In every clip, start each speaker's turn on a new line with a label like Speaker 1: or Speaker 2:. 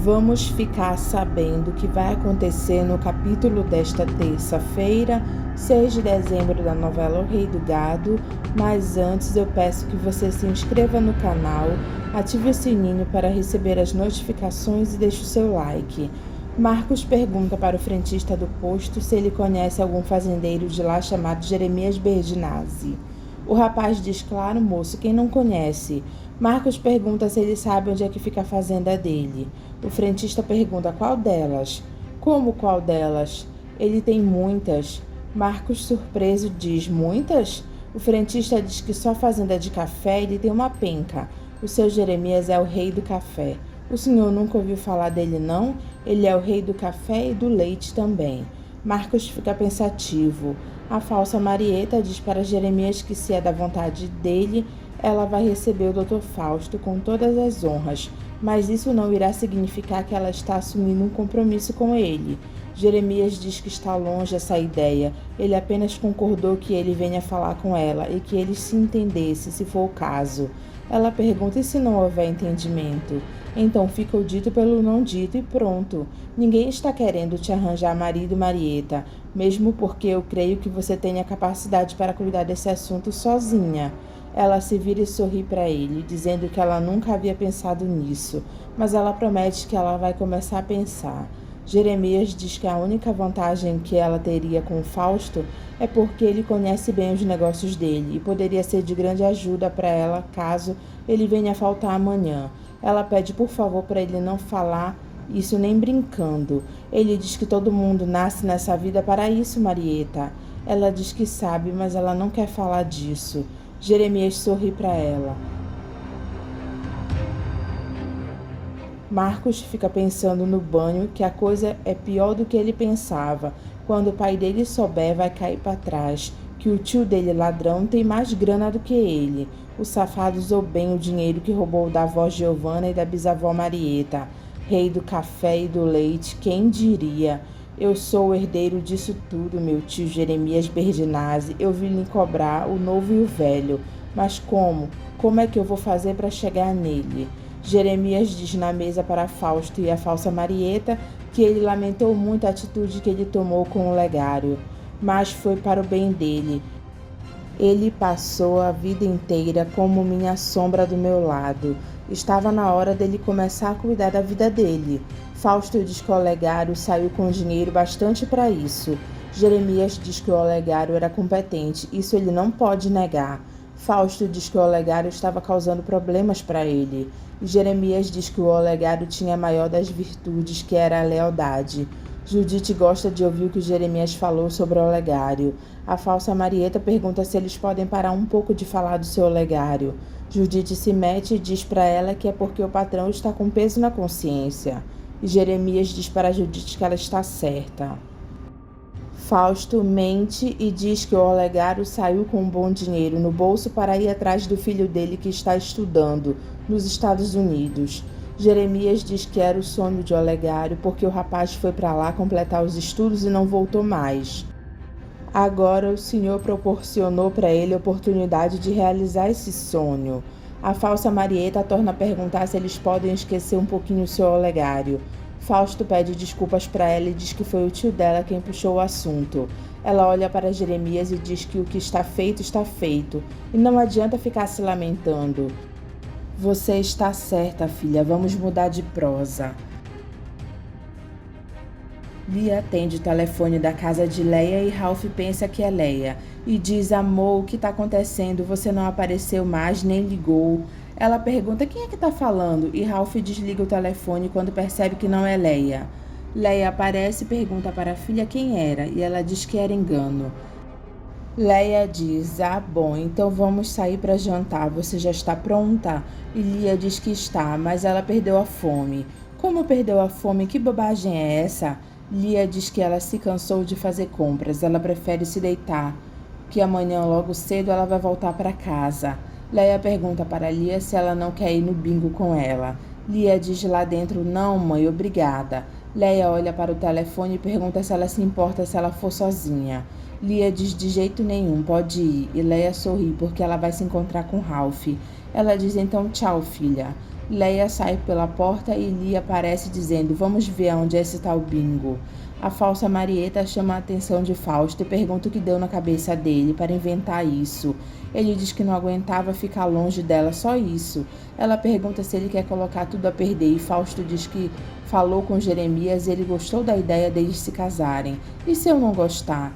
Speaker 1: Vamos ficar sabendo o que vai acontecer no capítulo desta terça-feira, 6 de dezembro, da novela O Rei do Gado, mas antes eu peço que você se inscreva no canal, ative o sininho para receber as notificações e deixe o seu like. Marcos pergunta para o frentista do posto se ele conhece algum fazendeiro de lá chamado Jeremias Berdinazzi. O rapaz diz: claro, moço, quem não conhece? Marcos pergunta se ele sabe onde é que fica a fazenda dele. O frentista pergunta: qual delas? Como qual delas? Ele tem muitas. Marcos, surpreso, diz: muitas? O frentista diz que só fazenda de café ele tem uma penca. O seu Jeremias é o rei do café. O senhor nunca ouviu falar dele, não? Ele é o rei do café e do leite também. Marcos fica pensativo. A falsa Marieta diz para Jeremias que, se é da vontade dele, ela vai receber o Dr. Fausto com todas as honras, mas isso não irá significar que ela está assumindo um compromisso com ele. Jeremias diz que está longe essa ideia. Ele apenas concordou que ele venha falar com ela e que eles se entendessem, se for o caso. Ela pergunta: e se não houver entendimento? Então fica o dito pelo não dito e pronto. Ninguém está querendo te arranjar marido, Marieta, mesmo porque eu creio que você tenha capacidade para cuidar desse assunto sozinha. Ela se vira e sorri para ele, dizendo que ela nunca havia pensado nisso, mas ela promete que ela vai começar a pensar. Jeremias diz que a única vantagem que ela teria com o Fausto é porque ele conhece bem os negócios dele e poderia ser de grande ajuda para ela caso ele venha a faltar amanhã. Ela pede por favor para ele não falar isso nem brincando. Ele diz que todo mundo nasce nessa vida para isso, Marieta. Ela diz que sabe, mas ela não quer falar disso. Jeremias sorri para ela. Marcos fica pensando no banho, que a coisa é pior do que ele pensava. Quando o pai dele souber, vai cair para trás, que o tio dele, ladrão, tem mais grana do que ele. O safado usou bem o dinheiro que roubou da avó Giovana e da bisavó Marieta. Rei do café e do leite, quem diria? Eu sou o herdeiro disso tudo, meu tio Jeremias Berdinazzi. Eu vim lhe cobrar o novo e o velho. Mas como? Como é que eu vou fazer para chegar nele? Jeremias diz na mesa para Fausto e a falsa Marieta que ele lamentou muito a atitude que ele tomou com o Legário, mas foi para o bem dele. Ele passou a vida inteira como minha sombra do meu lado. Estava na hora dele começar a cuidar da vida dele. Fausto diz que o Olegário saiu com dinheiro bastante para isso. Jeremias diz que o Olegário era competente, isso ele não pode negar. Fausto diz que o Olegário estava causando problemas para ele. E Jeremias diz que o Olegário tinha a maior das virtudes, que era a lealdade. Judite gosta de ouvir o que Jeremias falou sobre o Olegário. A falsa Marieta pergunta se eles podem parar um pouco de falar do seu Olegário. Judite se mete e diz para ela que é porque o patrão está com peso na consciência. E Jeremias diz para Judite que ela está certa. Fausto mente e diz que o Olegário saiu com um bom dinheiro no bolso para ir atrás do filho dele que está estudando nos Estados Unidos. Jeremias diz que era o sonho de Olegário porque o rapaz foi para lá completar os estudos e não voltou mais. Agora o senhor proporcionou para ele a oportunidade de realizar esse sonho. A falsa Marieta torna a perguntar se eles podem esquecer um pouquinho o seu Olegário. Fausto pede desculpas para ela e diz que foi o tio dela quem puxou o assunto. Ela olha para Jeremias e diz que o que está feito e não adianta ficar se lamentando. Você está certa, filha, vamos mudar de prosa. Lia atende o telefone da casa de Leia e Ralph pensa que é Leia e diz: amor, o que está acontecendo? Você não apareceu mais, nem ligou. Ela pergunta: quem é que está falando? E Ralph desliga o telefone quando percebe que não é Leia. Leia aparece e pergunta para a filha quem era e ela diz que era engano. Leia diz: ah, bom, então vamos sair para jantar, você já está pronta? E Lia diz que está, mas ela perdeu a fome. Como perdeu a fome? Que bobagem é essa? Lia diz que ela se cansou de fazer compras, ela prefere se deitar, que amanhã logo cedo ela vai voltar para casa. Leia pergunta para Lia se ela não quer ir no bingo com ela. Lia diz lá dentro: não, mãe, obrigada. Leia olha para o telefone e pergunta se ela se importa se ela for sozinha. Lia diz: de jeito nenhum, pode ir. E Leia sorri porque ela vai se encontrar com Ralph. Ela diz: então tchau, filha. Leia sai pela porta e Lia aparece dizendo: vamos ver aonde é esse tal Bingo. A falsa Marieta chama a atenção de Fausto e pergunta o que deu na cabeça dele para inventar isso. Ele diz que não aguentava ficar longe dela, só isso. Ela pergunta se ele quer colocar tudo a perder e Fausto diz que falou com Jeremias e ele gostou da ideia deles se casarem. E se eu não gostar?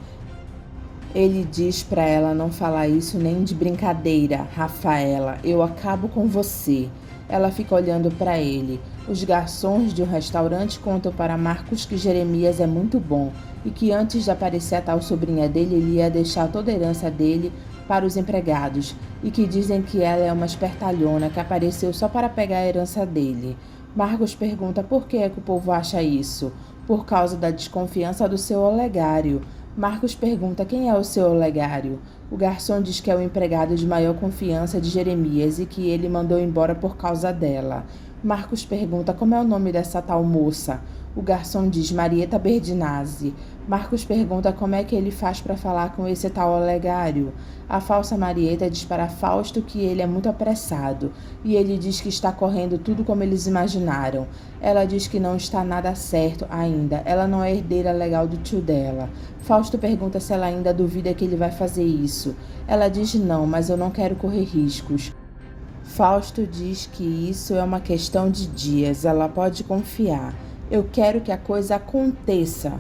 Speaker 1: Ele diz para ela não falar isso nem de brincadeira. Rafaela, eu acabo com você. Ela fica olhando para ele. Os garçons de um restaurante contam para Marcos que Jeremias é muito bom e que antes de aparecer a tal sobrinha dele, ele ia deixar toda a herança dele para os empregados e que dizem que ela é uma espertalhona que apareceu só para pegar a herança dele. Marcos pergunta por que é que o povo acha isso. Por causa da desconfiança do seu Olegário. Marcos pergunta quem é o seu Olegário. O garçom diz que é o empregado de maior confiança de Jeremias e que ele mandou embora por causa dela. Marcos pergunta como é o nome dessa tal moça. O garçom diz Marieta Berdinazzi. Marcos pergunta como é que ele faz para falar com esse tal Olegário. A falsa Marieta diz para Fausto que ele é muito apressado e ele diz que está correndo tudo como eles imaginaram. Ela diz que não está nada certo ainda, ela não é herdeira legal do tio dela. Fausto pergunta se ela ainda duvida que ele vai fazer isso. Ela diz não, mas eu não quero correr riscos. Fausto diz que isso é uma questão de dias, ela pode confiar. Eu quero que a coisa aconteça.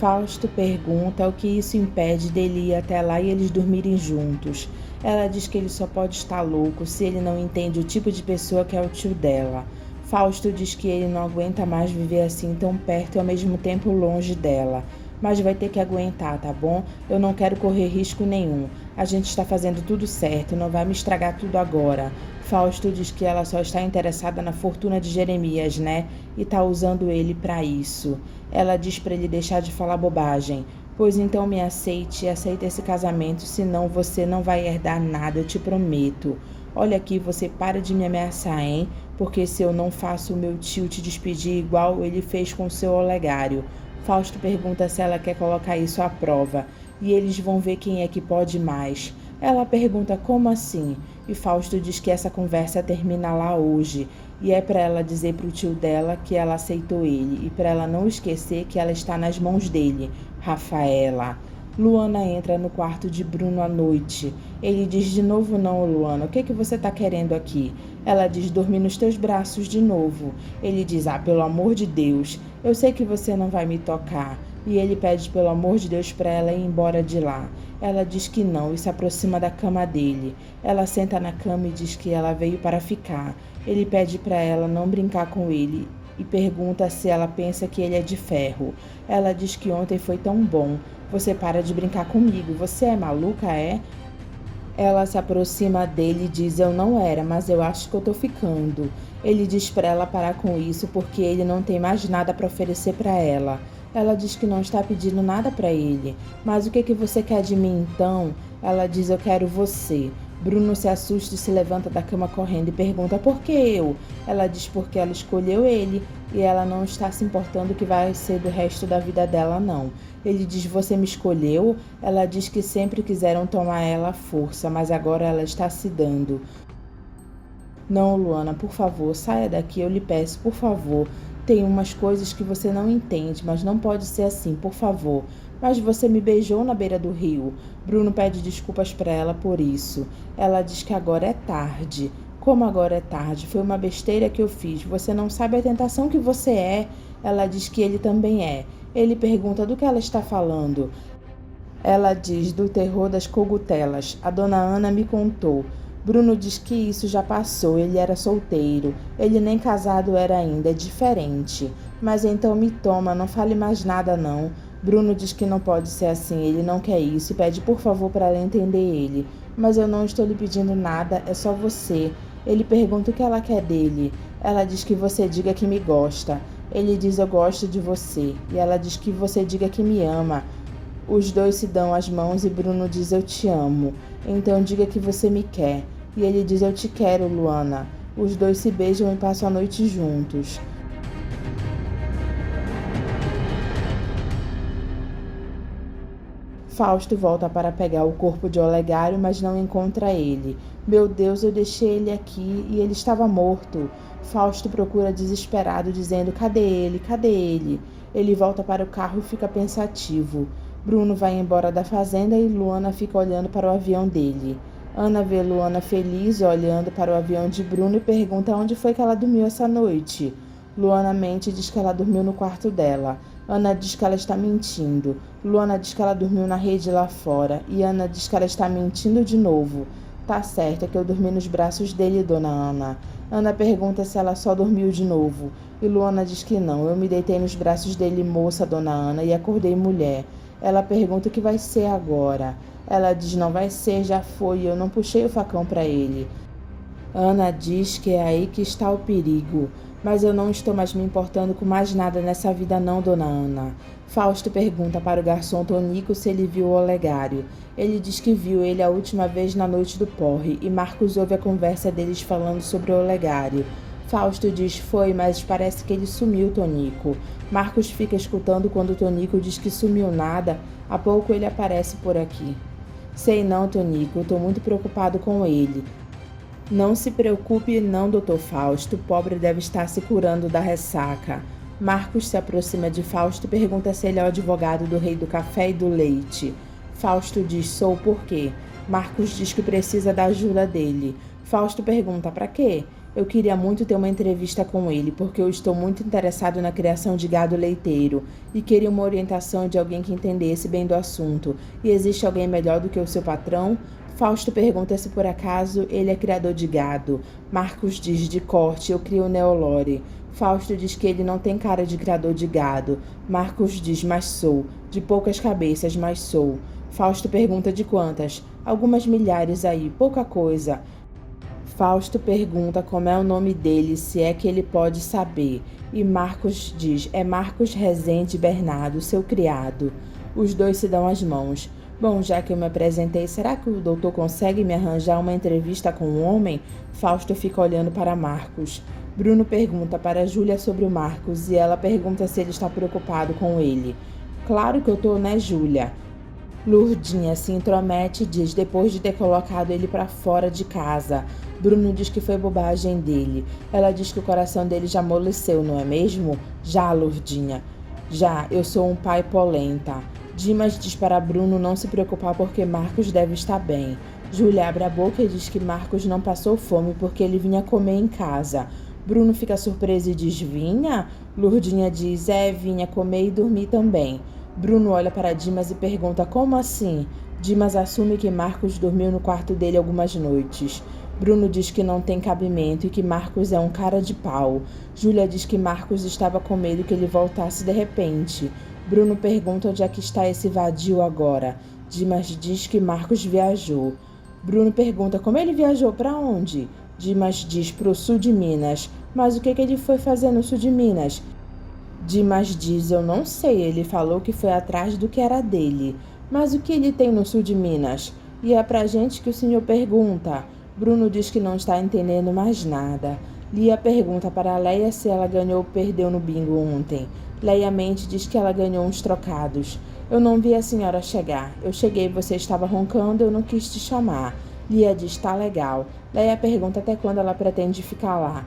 Speaker 1: Fausto pergunta o que isso impede dele ir até lá e eles dormirem juntos. Ela diz que ele só pode estar louco se ele não entende o tipo de pessoa que é o tio dela. Fausto diz que ele não aguenta mais viver assim tão perto e ao mesmo tempo longe dela. Mas vai ter que aguentar, tá bom? Eu não quero correr risco nenhum. A gente está fazendo tudo certo, não vai me estragar tudo agora. Fausto diz que ela só está interessada na fortuna de Jeremias, né? E tá usando ele para isso. Ela diz para ele deixar de falar bobagem. Pois então me aceite e aceita esse casamento, senão você não vai herdar nada, eu te prometo. Olha aqui, você para de me ameaçar, hein? Porque se eu não faço o meu tio te despedir igual ele fez com o seu Olegário. Fausto pergunta se ela quer colocar isso à prova. E eles vão ver quem é que pode mais. Ela pergunta como assim? E Fausto diz que essa conversa termina lá hoje. E é para ela dizer para o tio dela que ela aceitou ele. E para ela não esquecer que ela está nas mãos dele. Rafaela. Luana entra no quarto de Bruno à noite. Ele diz de novo não, Luana. O que você está querendo aqui? Ela diz dormir nos teus braços de novo. Ele diz, pelo amor de Deus. Eu sei que você não vai me tocar. E ele pede pelo amor de Deus para ela ir embora de lá. Ela diz que não e se aproxima da cama dele. Ela senta na cama e diz que ela veio para ficar. Ele pede para ela não brincar com ele e pergunta se ela pensa que ele é de ferro. Ela diz que ontem foi tão bom. Você para de brincar comigo. Você é maluca, é? Ela se aproxima dele e diz, eu não era, mas eu acho que eu tô ficando. Ele diz para ela parar com isso porque ele não tem mais nada para oferecer para ela. Ela diz que não está pedindo nada para ele. Mas o que você quer de mim então? Ela diz, eu quero você. Bruno se assusta e se levanta da cama correndo e pergunta por que eu? Ela diz porque ela escolheu ele e ela não está se importando o que vai ser do resto da vida dela, não. Ele diz, você me escolheu? Ela diz que sempre quiseram tomar ela à força, mas agora ela está se dando. Não, Luana, por favor, saia daqui, eu lhe peço, por favor. Tem umas coisas que você não entende, mas não pode ser assim, por favor. Mas você me beijou na beira do rio. Bruno pede desculpas para ela por isso. Ela diz que agora é tarde. Como agora é tarde? Foi uma besteira que eu fiz. Você não sabe a tentação que você é. Ela diz que ele também é. Ele pergunta do que ela está falando. Ela diz do terror das cogutelas. A dona Ana me contou. Bruno diz que isso já passou, ele era solteiro. Ele nem casado era ainda, é diferente. Mas então me toma, não fale mais nada não. Bruno diz que não pode ser assim, ele não quer isso e pede por favor para ela entender ele. Mas eu não estou lhe pedindo nada, é só você. Ele pergunta o que ela quer dele. Ela diz que você diga que me gosta. Ele diz eu gosto de você. E ela diz que você diga que me ama. Os dois se dão as mãos e Bruno diz eu te amo. Então diga que você me quer. E ele diz eu te quero, Luana. Os dois se beijam e passam a noite juntos. Fausto volta para pegar o corpo de Olegário, mas não encontra ele. Meu Deus, eu deixei ele aqui e ele estava morto. Fausto procura desesperado, dizendo: cadê ele? Cadê ele? Ele volta para o carro e fica pensativo. Bruno vai embora da fazenda e Luana fica olhando para o avião dele. Ana vê Luana feliz olhando para o avião de Bruno e pergunta onde foi que ela dormiu essa noite. Luana mente e diz que ela dormiu no quarto dela. Ana diz que ela está mentindo. Luana diz que ela dormiu na rede lá fora. E Ana diz que ela está mentindo de novo. Tá certo, é que eu dormi nos braços dele, dona Ana. Ana pergunta se ela só dormiu de novo. E Luana diz que não. Eu me deitei nos braços dele, moça, dona Ana, e acordei mulher. Ela pergunta o que vai ser agora. Ela diz: não vai ser, já foi, eu não puxei o facão para ele. Ana diz que é aí que está o perigo. Mas eu não estou mais me importando com mais nada nessa vida não, dona Ana. Fausto pergunta para o garçom Tonico se ele viu o Olegário. Ele diz que viu ele a última vez na noite do porre, e Marcos ouve a conversa deles falando sobre o Olegário. Fausto diz: foi, mas parece que ele sumiu, Tonico. Marcos fica escutando quando Tonico diz que sumiu nada. Há pouco ele aparece por aqui. Sei não, Tonico, eu estou muito preocupado com ele. Não se preocupe não, doutor Fausto, o pobre deve estar se curando da ressaca. Marcos se aproxima de Fausto e pergunta se ele é o advogado do rei do café e do leite. Fausto diz: sou, por quê? Marcos diz que precisa da ajuda dele. Fausto pergunta: para quê? Eu queria muito ter uma entrevista com ele, porque eu estou muito interessado na criação de gado leiteiro e queria uma orientação de alguém que entendesse bem do assunto. E existe alguém melhor do que o seu patrão? Fausto pergunta se por acaso ele é criador de gado. Marcos diz: de corte, eu crio Neolore. Fausto diz que ele não tem cara de criador de gado. Marcos diz: mas sou. De poucas cabeças, mas sou. Fausto pergunta: de quantas? Algumas milhares aí, pouca coisa. Fausto pergunta como é o nome dele, se é que ele pode saber. E Marcos diz: é Marcos Rezende Bernardo, seu criado. Os dois se dão as mãos. Bom, já que eu me apresentei, será que o doutor consegue me arranjar uma entrevista com um homem? Fausto fica olhando para Marcos. Bruno pergunta para Júlia sobre o Marcos e ela pergunta se ele está preocupado com ele. Claro que eu tô, né, Júlia? Lourdinha se intromete e diz: depois de ter colocado ele para fora de casa. Bruno diz que foi bobagem dele. Ela diz que o coração dele já amoleceu, não é mesmo? Já, Lourdinha. Já, eu sou um pai polenta. Dimas diz para Bruno não se preocupar porque Marcos deve estar bem. Júlia abre a boca e diz que Marcos não passou fome porque ele vinha comer em casa. Bruno fica surpreso e diz: vinha? Lourdinha diz: é, vinha comer e dormir também. Bruno olha para Dimas e pergunta: como assim? Dimas assume que Marcos dormiu no quarto dele algumas noites. Bruno diz que não tem cabimento e que Marcos é um cara de pau. Júlia diz que Marcos estava com medo que ele voltasse de repente. Bruno pergunta onde é que está esse vadio agora. Dimas diz que Marcos viajou. Bruno pergunta como ele viajou, para onde? Dimas diz: para o sul de Minas. Mas o que ele foi fazer no sul de Minas? Dimas diz: eu não sei, ele falou que foi atrás do que era dele. Mas o que ele tem no sul de Minas? E é pra gente que o senhor pergunta. Bruno diz que não está entendendo mais nada. Lia pergunta para Leia se ela ganhou ou perdeu no bingo ontem. Leia mente diz que ela ganhou uns trocados. Eu não vi a senhora chegar. Eu cheguei, você estava roncando, eu não quis te chamar. Lia diz: tá legal. Leia pergunta até quando ela pretende ficar lá.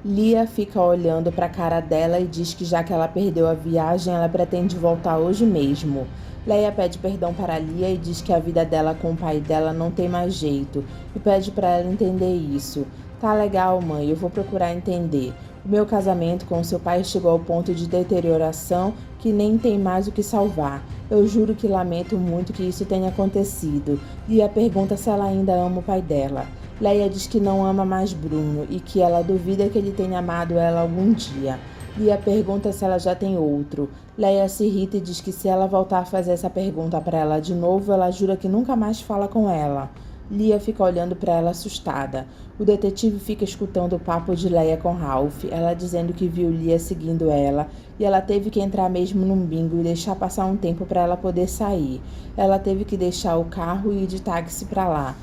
Speaker 1: Lia fica olhando para a cara dela e diz que já que ela perdeu a viagem, ela pretende voltar hoje mesmo. Leia pede perdão para Lia e diz que a vida dela com o pai dela não tem mais jeito e pede para ela entender isso. Tá legal, mãe, eu vou procurar entender. O meu casamento com seu pai chegou ao ponto de deterioração que nem tem mais o que salvar. Eu juro que lamento muito que isso tenha acontecido. Lia pergunta se ela ainda ama o pai dela. Leia diz que não ama mais Bruno e que ela duvida que ele tenha amado ela algum dia. Lia pergunta se ela já tem outro. Leia se irrita e diz que se ela voltar a fazer essa pergunta para ela de novo, ela jura que nunca mais fala com ela. Lia fica olhando para ela assustada. O detetive fica escutando o papo de Leia com Ralph, ela dizendo que viu Lia seguindo ela e ela teve que entrar mesmo num bingo e deixar passar um tempo para ela poder sair. Ela teve que deixar o carro e ir de táxi para lá.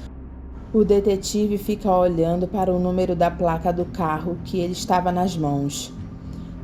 Speaker 1: O detetive fica olhando para o número da placa do carro que ele estava nas mãos.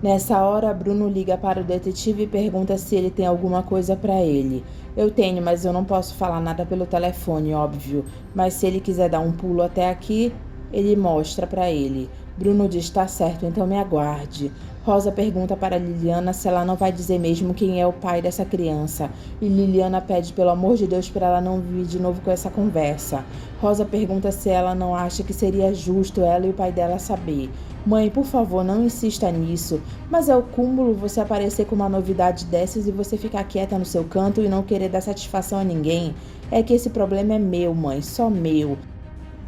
Speaker 1: Nessa hora, Bruno liga para o detetive e pergunta se ele tem alguma coisa para ele. Eu tenho, mas eu não posso falar nada pelo telefone, óbvio. Mas se ele quiser dar um pulo até aqui, ele mostra para ele. Bruno diz: tá certo, então me aguarde. Rosa pergunta para Liliana se ela não vai dizer mesmo quem é o pai dessa criança. E Liliana pede pelo amor de Deus para ela não vir de novo com essa conversa. Rosa pergunta se ela não acha que seria justo ela e o pai dela saber. Mãe, por favor, não insista nisso. Mas é o cúmulo você aparecer com uma novidade dessas e você ficar quieta no seu canto e não querer dar satisfação a ninguém. É que esse problema é meu, mãe, só meu.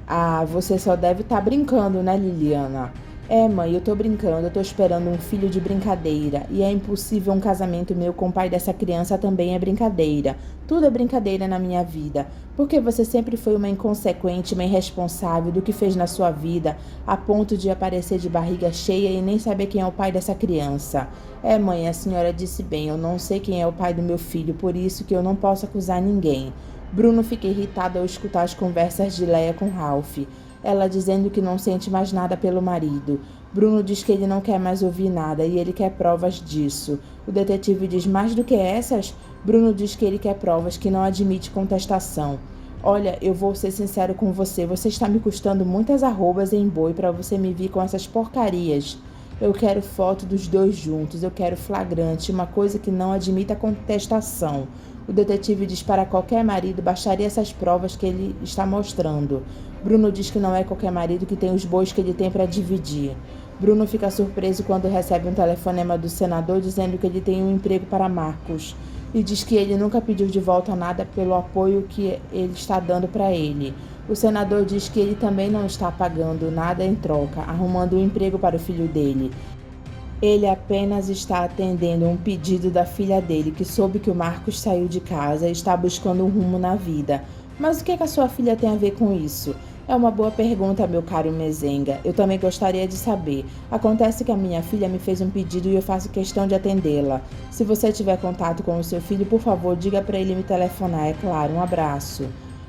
Speaker 1: Ah, você só deve estar brincando, né, Liliana? É, mãe, eu tô brincando, eu tô esperando um filho de brincadeira. E é impossível um casamento meu com o pai dessa criança também é brincadeira. Tudo é brincadeira na minha vida. Porque você sempre foi uma inconsequente, uma irresponsável do que fez na sua vida, a ponto de aparecer de barriga cheia e nem saber quem é o pai dessa criança. É, mãe, a senhora disse bem, eu não sei quem é o pai do meu filho, por isso que eu não posso acusar ninguém. Bruno fica irritado ao escutar as conversas de Leia com Ralph. Ela dizendo que não sente mais nada pelo marido. Bruno diz que ele não quer mais ouvir nada e ele quer provas disso. O detetive diz: mais do que essas? Bruno diz que ele quer provas, que não admite contestação. Olha, eu vou ser sincero com você. Você está me custando muitas arrobas em boi para você me vir com essas porcarias. Eu quero foto dos dois juntos. Eu quero flagrante, uma coisa que não admita contestação. O detetive diz para qualquer marido bastaria essas provas que ele está mostrando. Bruno diz que não é qualquer marido que tem os bois que ele tem para dividir. Bruno fica surpreso quando recebe um telefonema do senador dizendo que ele tem um emprego para Marcos e diz que ele nunca pediu de volta nada pelo apoio que ele está dando para ele. O senador diz que ele também não está pagando nada em troca, arrumando um emprego para o filho dele. Ele apenas está atendendo um pedido da filha dele, que soube que o Marcos saiu de casa e está buscando um rumo na vida. Mas o que a sua filha tem a ver com isso? É uma boa pergunta, meu caro Mezenga. Eu também gostaria de saber. Acontece que a minha filha me fez um pedido e eu faço questão de atendê-la. Se você tiver contato com o seu filho, por favor, diga para ele me telefonar, é claro. Um abraço.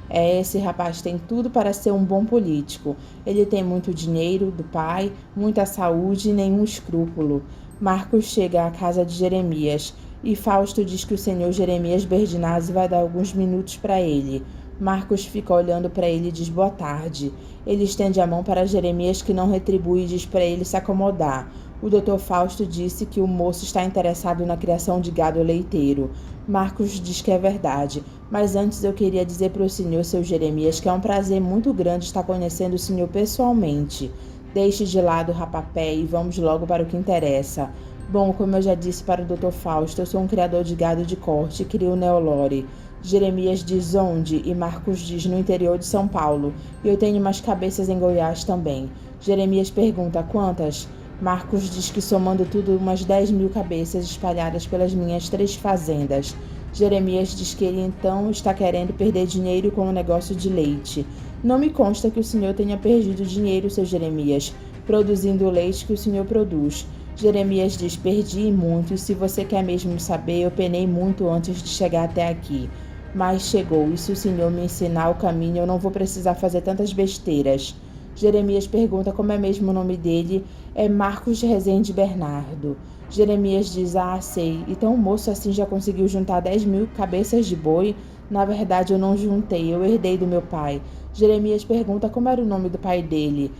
Speaker 1: Esse rapaz tem tudo para ser um bom político. Ele tem muito dinheiro do pai, muita saúde e nenhum escrúpulo. Marcos chega à casa de Jeremias e Fausto diz que o senhor Jeremias Berdinazzi vai dar alguns minutos para ele. Marcos fica olhando para ele e diz boa tarde. Ele estende a mão para Jeremias, que não retribui e diz para ele se acomodar. O Dr. Fausto disse que o moço está interessado na criação de gado leiteiro. Marcos diz que é verdade, mas antes eu queria dizer para o senhor, seu Jeremias, que é um prazer muito grande estar conhecendo o senhor pessoalmente. Deixe de lado o rapapé e vamos logo para o que interessa. Bom, como eu já disse para o Dr. Fausto, eu sou um criador de gado de corte e crio Neolore. Jeremias diz onde e Marcos diz no interior de São Paulo. E eu tenho umas cabeças em Goiás também. Jeremias pergunta quantas? Marcos diz que somando tudo umas 10.000 cabeças espalhadas pelas minhas 3 fazendas. Jeremias diz que ele então está querendo perder dinheiro com o negócio de leite. Não me consta que o senhor tenha perdido dinheiro, seu Jeremias, produzindo o leite que o senhor produz. Jeremias diz: perdi muito, e se você quer mesmo saber, eu penei muito antes de chegar até aqui. Mas chegou, e se o senhor me ensinar o caminho, eu não vou precisar fazer tantas besteiras. Jeremias pergunta como é mesmo o nome dele. É Marcos Rezende Bernardo. Jeremias diz: ah, sei. Então o moço assim já conseguiu juntar 10.000 cabeças de boi? Na verdade eu não juntei, eu herdei do meu pai. Jeremias pergunta como era o nome do pai dele.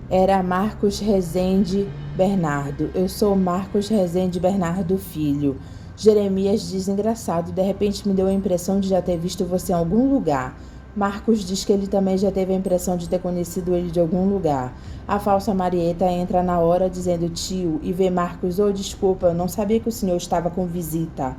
Speaker 1: Era Marcos Rezende Bernardo. Eu sou Marcos Rezende Bernardo Filho. Jeremias diz: engraçado, de repente me deu a impressão de já ter visto você em algum lugar. Marcos diz que ele também já teve a impressão de ter conhecido ele de algum lugar. A falsa Marieta entra na hora dizendo tio e vê Marcos: oh, desculpa, eu não sabia que o senhor estava com visita.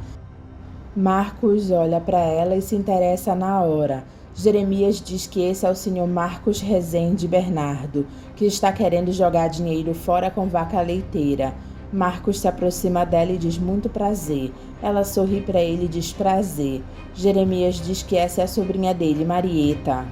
Speaker 1: Marcos olha para ela e se interessa na hora. Jeremias diz que esse é o senhor Marcos Rezende Bernardo, que está querendo jogar dinheiro fora com vaca leiteira. Marcos se aproxima dela e diz: muito prazer. Ela sorri para ele e diz: prazer. Jeremias diz que essa é a sobrinha dele, Marieta.